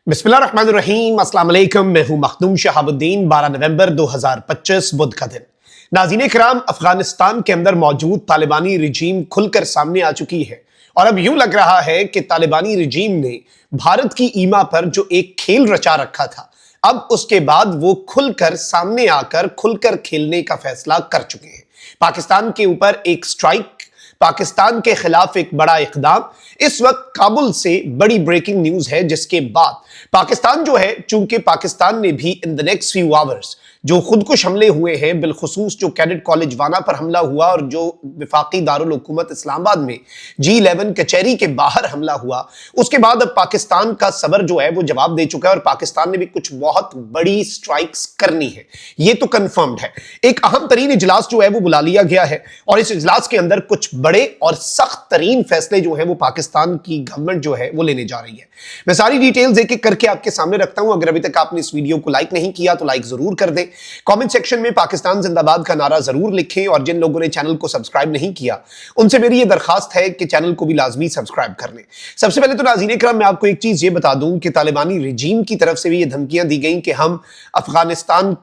बिस्मिल्लाहिर्रहमानिर्रहीम, अस्सलाम वालेकुम। मैं हूं मखदूम शहाबुद्दीन। 12 नवंबर 2025 बुध का दिन। नाज़रीन किराम, अफगानिस्तान के अंदर मौजूद तालिबानी रिजीम खुलकर सामने आ चुकी है और अब यूं लग रहा है कि तालिबानी रिजीम ने भारत की ईमा पर जो एक खेल रचा रखा था, अब उसके बाद वो खुलकर सामने आकर खुलकर खेलने का फैसला कर चुके हैं। पाकिस्तान के ऊपर एक स्ट्राइक, पाकिस्तान के खिलाफ एक बड़ा इकदाम। इस वक्त काबुल से बड़ी ब्रेकिंग न्यूज है, जिसके बाद पाकिस्तान जो है, चूंकि पाकिस्तान ने भी in the next few hours जो खुदकुश हमले हुए हैं, बिलखुसूस जो कैडेट कॉलेज वाना पर हमला हुआ और जो विफाकी दारुल हुकूमत इस्लामाबाद में G11 कचहरी के बाहर हमला हुआ, उसके बाद अब पाकिस्तान का सबर जो है वो जवाब दे चुका है और पाकिस्तान ने भी कुछ बहुत बड़ी स्ट्राइक्स करनी है। ये तो कंफर्म्ड है। एक अहम तरीन इजलास जो है वो बुला लिया गया है और इस इजलास के अंदर कुछ बड़े और सख्त तरीन फैसले जो है वो पाकिस्तान की गवर्नमेंट जो है वो लेने जा रही है। मैं सारी डिटेल्स एक एक करके आपके सामने रखता हूं। अगर अभी तक आपने इस वीडियो को लाइक नहीं किया तो लाइक जरूर कर दें। कमेंट सेक्शन में पाकिस्तान जिंदाबाद का नारा जरूर लिखें और जिन लोगों ने चैनल को सब्सक्राइब नहीं किया उनसे मेरी ये दरखास्त है कि चैनल को भी लाजमी सब्सक्राइब कर लें। सबसे पहले तो नाज़रीन इकराम, मैं आपको एक चीज ये बता दूं कि तालिबानी रिजीम की तरफ से भी ये धमकियां दी गई कि हम अफगानिस्तान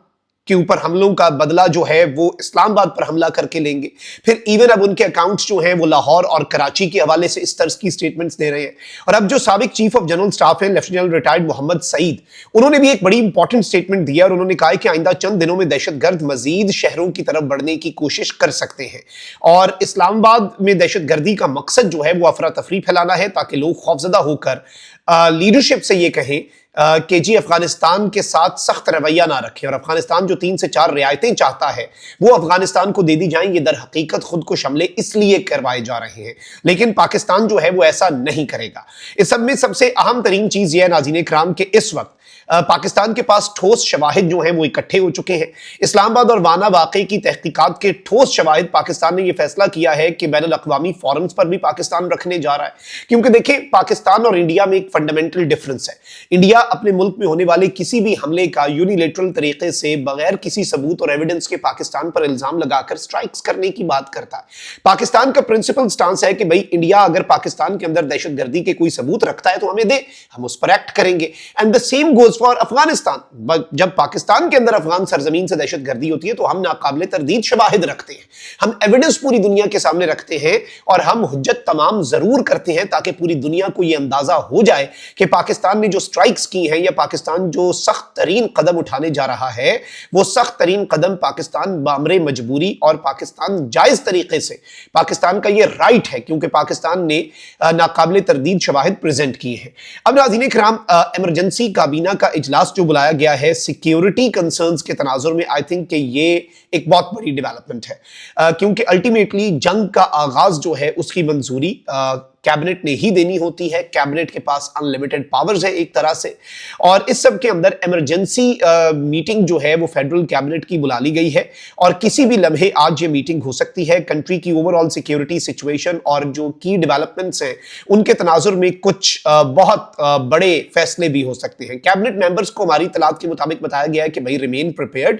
के ऊपर हमलों का बदला जो है वो इस्लामाबाद पर हमला करके लेंगे। फिर इवन अब उनके अकाउंट्स जो हैं वो लाहौर और कराची के हवाले से इस तरह की स्टेटमेंट्स दे रहे हैं। और अब जो साबिक चीफ ऑफ जनरल स्टाफ हैं लेफ्टिनेंट रिटायर्ड मोहम्मद सईद, उन्होंने भी एक बड़ी इंपॉर्टेंट स्टेटमेंट दिया और उन्होंने कहा कि आइंदा चंद दिनों में दहशतगर्द मजीद शहरों की तरफ बढ़ने की कोशिश कर सकते हैं और इस्लामाबाद में दहशतगर्दी का मकसद जो है वो अफरा तफरी फैलाना है ताकि लोग खौफजदा होकर लीडरशिप से ये कहें कि जी अफगानिस्तान के साथ सख्त रवैया ना रखें और अफगानिस्तान जो 3 से 4 रियायतें चाहता है वो अफगानिस्तान को दे दी जाएं। ये दर हकीकत खुद को हमले इसलिए करवाए जा रहे हैं, लेकिन पाकिस्तान जो है वो ऐसा नहीं करेगा। इस सब में सबसे अहम तरीन चीज ये है नाज़रीन इकराम कि इस वक्त पाकिस्तान के पास ठोस शवाहिद जो हैं वो इकट्ठे हो चुके हैं। इस्लामाबाद और वाना वाक़े की तहकीकात के ठोस शवाहिद पाकिस्तान ने ये फैसला किया है कि बैनुल अक़वामी फोरम्स पर भी पाकिस्तान रखने जा रहा है, क्योंकि देखिए पाकिस्तान और इंडिया में एक फंडामेंटल डिफरेंस है। इंडिया अपने मुल्क में होने वाले किसी भी हमले का यूनिलेटरल तरीके से बगैर किसी सबूत और एविडेंस के पाकिस्तान पर इल्जाम लगाकर स्ट्राइक्स करने की बात करता है। पाकिस्तान का प्रिंसिपल स्टांस है कि भाई इंडिया अगर पाकिस्तान के अंदर दहशतगर्दी के कोई सबूत रखता है तो हमें दे, हम उस पर एक्ट करेंगे। And the same goes for Afghanistan. जब पाकिस्तान के अंदर अफगान सरजमीन से दहशतगर्दी होती है तो हम नाकाबिले तरदीद शवाहिद रखते हैं, हम एविडेंस पूरी दुनिया के सामने रखते हैं और हम हुज्जत तमाम जरूर करते हैं ताकि पूरी दुनिया को यह अंदाजा हो जाए कि पाकिस्तान ने जो स्ट्राइक्स की हैं या पाकिस्तान जो सख्त तरीन कदम उठाने जा रहा है वो सख्त तरीन कदम पाकिस्तान बामरे मजबूरी और पाकिस्तान जायज तरीके से, पाकिस्तान का ये राइट है क्योंकि पाकिस्तान ने नाकाबिले तरदीद शवाहिद प्रेजेंट किए हैं। अब नाज़रीन इकराम, इमरजेंसी काबीना का इजलास जो बुलाया गया है सिक्योरिटी कंसर्न्स के तनाजुर में, आई थिंक कि ये एक बहुत बड़ी डेवलपमेंट है क्योंकि अल्टीमेटली जंग का आगाज जो है उसकी मंजूरी कैबिनेट ने ही देनी होती है। कैबिनेट के पास अनलिमिटेड पावर्स है एक तरह से, और इस सब के अंदर इमरजेंसी मीटिंग जो है वो फेडरल कैबिनेट की बुला ली गई है और किसी भी लम्हे आज ये मीटिंग हो सकती है। कंट्री की ओवरऑल सिक्योरिटी सिचुएशन और जो की डेवलपमेंट्स हैं उनके तनाजुर में कुछ बहुत बड़े फैसले भी हो सकते हैं। कैबिनेट मेंबर्स को हमारी तलात के मुताबिक बताया गया है कि भाई रिमेन प्रिपेयर्ड,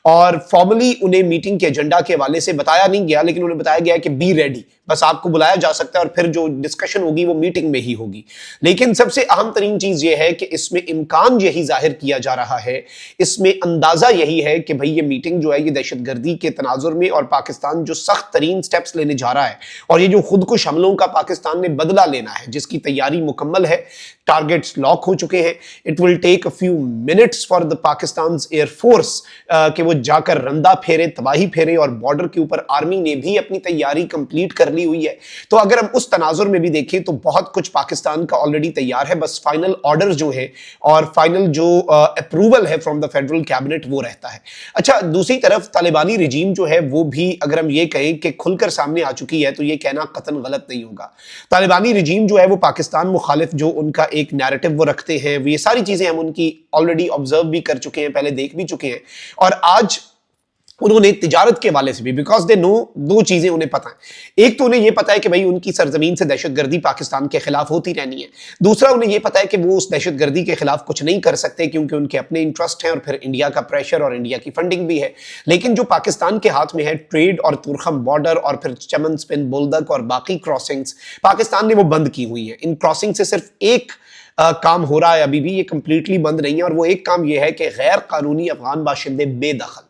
और फॉर्मली उन्हें मीटिंग के एजेंडा के हवाले से बताया नहीं गया, लेकिन उन्हें बताया गया है कि बी रेडी, बस आपको बुलाया जा सकता है और फिर जो डिस्कशन होगी वो मीटिंग में ही होगी। लेकिन सबसे अहम तरीन चीज ये है कि इसमें इम्कान यही जाहिर किया जा रहा है, इसमें अंदाजा यही है कि भाई ये मीटिंग जो है ये दहशतगर्दी के तनाजुर में और पाकिस्तान जो सख्त तरीन स्टेप्स लेने जा रहा है और ये जो खुदकुश हमलों का पाकिस्तान ने बदला लेना है जिसकी तैयारी मुकम्मल है, टारगेट्स लॉक हो चुके हैं। It will take a few minutes for the Pakistan air force कि वो जाकर रंदा फेरे, तबाही फेरे, और बॉर्डर के ऊपर आर्मी ने भी अपनी तैयारी कंप्लीट कर ली हुई है। तो अगर हम उस तनाजुर में भी देखें तो बहुत कुछ पाकिस्तान का ऑलरेडी तैयार है, बस फाइनल ऑर्डर जो है और फाइनल जो अप्रूवल है फ्रॉम द फेडरल कैबिनेट वो रहता है। अच्छा, दूसरी तरफ तालिबानी रिजीम जो है वो भी अगर हम ये कहें कि खुलकर सामने आ चुकी है तो ये कहना कतन गलत नहीं होगा। तालिबानी रिजीम जो है वो पाकिस्तान मुखालिफ जो उनका एक नैरेटिव वो रखते हैं, ये सारी चीजें हम उनकी ऑलरेडी ऑब्जर्व भी कर चुके हैं, पहले देख भी चुके हैं। और आज उन्होंने तिजारत के वाले से भी, बिकॉज दे नो, दो चीजें उन्हें पता है। एक तो उन्हें यह पता है कि भाई उनकी सरजमीन से दहशतगर्दी पाकिस्तान के खिलाफ होती रहनी है। दूसरा, उन्हें यह पता है कि वो उस दहशतगर्दी के खिलाफ कुछ नहीं कर सकते क्योंकि उनके अपने इंटरेस्ट हैं और फिर इंडिया का प्रेशर और इंडिया की फंडिंग भी है। लेकिन जो पाकिस्तान के हाथ में है, ट्रेड और तुरखम बॉर्डर और फिर चमन, स्पिन, बुलदक और बाकी क्रॉसिंग्स, पाकिस्तान ने वो बंद की हुई है। इन क्रॉसिंग से सिर्फ एक کام ہو رہا ہے ابھی بھی، یہ کمپلیٹلی بند نہیں ہے، اور وہ ایک کام یہ ہے کہ غیر قانونی افغان باشندے بے دخل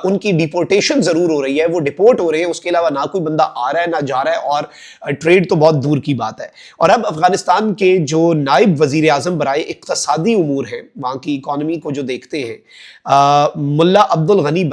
ان کی ڈیپورٹیشن ضرور ہو رہی ہے، وہ ڈیپورٹ ہو رہے ہیں، اس کے علاوہ نہ کوئی بندہ آ رہا ہے نہ جا رہا ہے، اور ٹریڈ تو بہت دور کی بات ہے۔ اور اب افغانستان کے جو نائب وزیر اعظم برائے اقتصادی امور ہیں، وہاں کی اکانومی کو جو دیکھتے ہیں، ملا عبدالغنی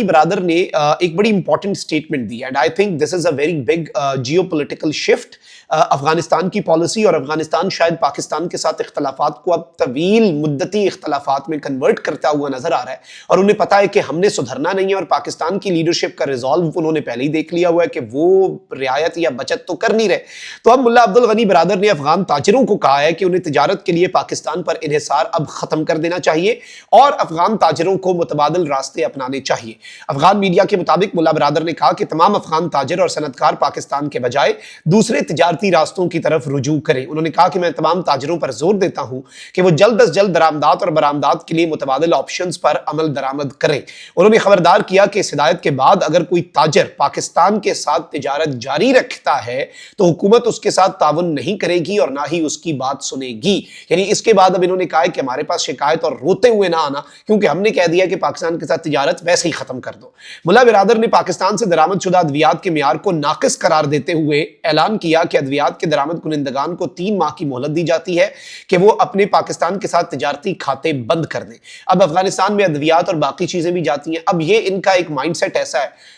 برادر نے ایک بڑی امپورٹنٹ اسٹیٹمنٹ دی، and I think this is a very big geopolitical shift Afghanistan کی پالیسی، اور افغانستان شاید پاکستان کے ساتھ اختلافات کو اب طویل مدتی اختلافات میں کنورٹ کرتا ہوا نظر آ رہا ہے، اور انہیں پتا ہے کہ ہم نے سدھرنا نہیں ہے، اور پاکستان کی لیڈرشپ کا ریزالو انہوں نے پہلے ہی دیکھ لیا ہوا ہے کہ وہ رعایت یا بچت تو کر نہیں رہے۔ تو اب ملا عبدالغنی برادر نے افغان تاجروں کو کہا ہے کہ انہیں تجارت کے لیے پاکستان پر انحصار اب ختم کر دینا چاہیے، اور افغان تاجروں کو متبادل راستے اپنانے چاہیے۔ افغان میڈیا کے مطابق ملا برادر نے کہا کہ تمام افغان تاجر اور صنعتکار پاکستان کے بجائے دوسرے تجارتی راستوں کی طرف رجوع کریں۔ انہوں نے کہا کہ میں تمام تاجروں پر زور دیتا ہوں کہ وہ جلد از جلد درآمدات اور برآمدات کے لیے متبادل آپشنز پر عمل درآمد کریں۔ انہوں نے خبردار کیا کہ اس ہدایت کے بعد اگر کوئی تاجر پاکستان کے ساتھ تجارت جاری رکھتا ہے تو حکومت اس کے ساتھ تعاون نہیں کرے گی اور نہ ہی اس کی بات سنے گی۔ یعنی اس کے بعد اب انہوں نے کہا ہے کہ ہمارے پاس شکایت اور روتے ہوئے نہ آنا، کیونکہ ہم نے کہہ دیا کہ پاکستان کے ساتھ تجارت ویسے ہی ختم کر دو۔ ملا برادر نے پاکستان سے درآمد شدہ ادویات کے معیار کو ناقص قرار دیتے ہوئے اعلان کیا کہ ادویات کے درآمد کنندگان کو 3 ماہ کی مہلت دی جاتی ہے کہ وہ اپنے پاکستان کے ساتھ تجارتی کھاتے بند کر دیں۔ اب افغانستان میں ادویات اور باقی چیزیں بھی جاتی ہیں۔ اب یہ ان کا ایک مائنڈ سیٹ ایسا ہے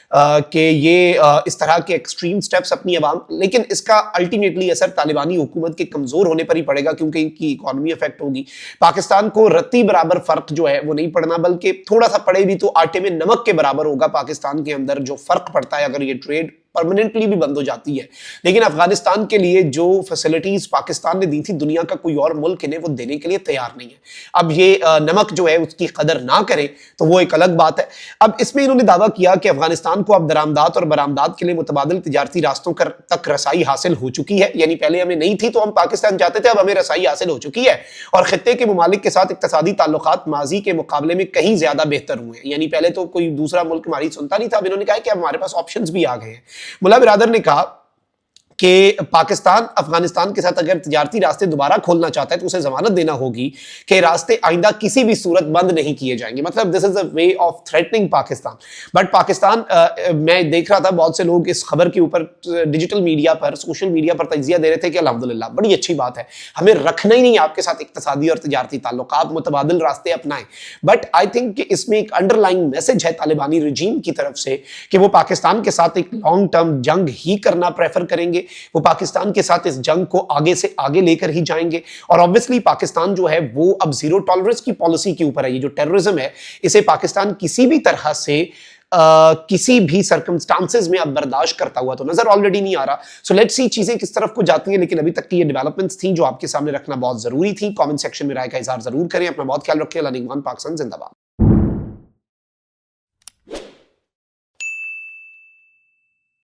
کہ یہ اس طرح کے ایکسٹریم سٹیپس اپنی عوام، لیکن اس کا الٹیمیٹلی اثر طالبانی حکومت کے کمزور ہونے پر ہی پڑے گا، کیونکہ ان کی اکانومی افیکٹ ہوگی۔ پاکستان کو رتی برابر فرق جو ہے وہ نہیں پڑنا، بلکہ تھوڑا سا پڑے بھی تو آٹے میں نمک کے برابر ہوگا پاکستان کے اندر جو فرق پڑتا ہے اگر یہ ٹریڈ پرماننٹلی بھی بند ہو جاتی ہے۔ لیکن افغانستان کے لیے جو فیسلٹیز پاکستان نے دی تھی، دنیا کا کوئی اور ملک انہیں وہ دینے کے لیے تیار نہیں ہے۔ اب یہ نمک جو ہے اس کی قدر نہ کرے تو وہ ایک الگ بات ہے۔ اب اس میں انہوں نے دعویٰ کیا کہ افغانستان کو اب درآمدات اور برآمدات کے لیے متبادل تجارتی راستوں تک رسائی حاصل ہو چکی ہے، یعنی پہلے ہمیں نہیں تھی تو ہم پاکستان جاتے تھے، اب ہمیں رسائی حاصل ہو چکی ہے، اور خطے کے ممالک کے ساتھ اقتصادی تعلقات ماضی کے مقابلے میں کہیں زیادہ بہتر ہوئے ہیں۔ یعنی پہلے تو کوئی دوسرا ملک ہماری سنتا نہیں تھا، اب انہوں نے کہا کہ اب ہمارے پاس آپشنز بھی آ گئے ہیں۔ ملا برادر نے کہا کہ پاکستان افغانستان کے ساتھ اگر تجارتی راستے دوبارہ کھولنا چاہتا ہے تو اسے ضمانت دینا ہوگی کہ راستے آئندہ کسی بھی صورت بند نہیں کیے جائیں گے۔ مطلب this is a way of threatening Pakistan. But Pakistan, میں دیکھ رہا تھا بہت سے لوگ اس خبر کے اوپر ڈیجیٹل میڈیا پر، سوشل میڈیا پر تجزیہ دے رہے تھے کہ الحمدللہ بڑی اچھی بات ہے، ہمیں رکھنا ہی نہیں آپ کے ساتھ اقتصادی اور تجارتی تعلقات، متبادل راستے اپنائیں۔ بٹ آئی تھنک کہ اس میں ایک انڈر لائن میسج ہے طالبانی رجیم کی طرف سے کہ وہ پاکستان کے ساتھ ایک لانگ ٹرم جنگ ہی کرنا پریفر کریں گے، وہ پاکستان کے ساتھ اس جنگ کو آگے سے آگے لے کر ہی جائیں گے۔ اور obviously پاکستان جو ہے وہ اب زیرو ٹالرنس کی پالیسی کے اوپر ہے۔ یہ جو ٹیررزم ہے اسے پاکستان کسی بھی طرح سے کسی بھی سرکمسٹانسز میں اب برداشت کرتا ہوا تو نظر آلریڈی نہیں آ رہا۔ سو لیٹس سی چیزیں کس طرف کو جاتی ہیں، لیکن ابھی تک کی یہ ڈیولپمنٹس تھیں جو آپ کے سامنے رکھنا بہت ضروری تھی۔ کامنٹ سیکشن میں رائے کا اظہار ضرور کریں۔ اپنا بہت خیال رکھیں۔ اللہ نگہبان۔ پاکستان زندہ باد۔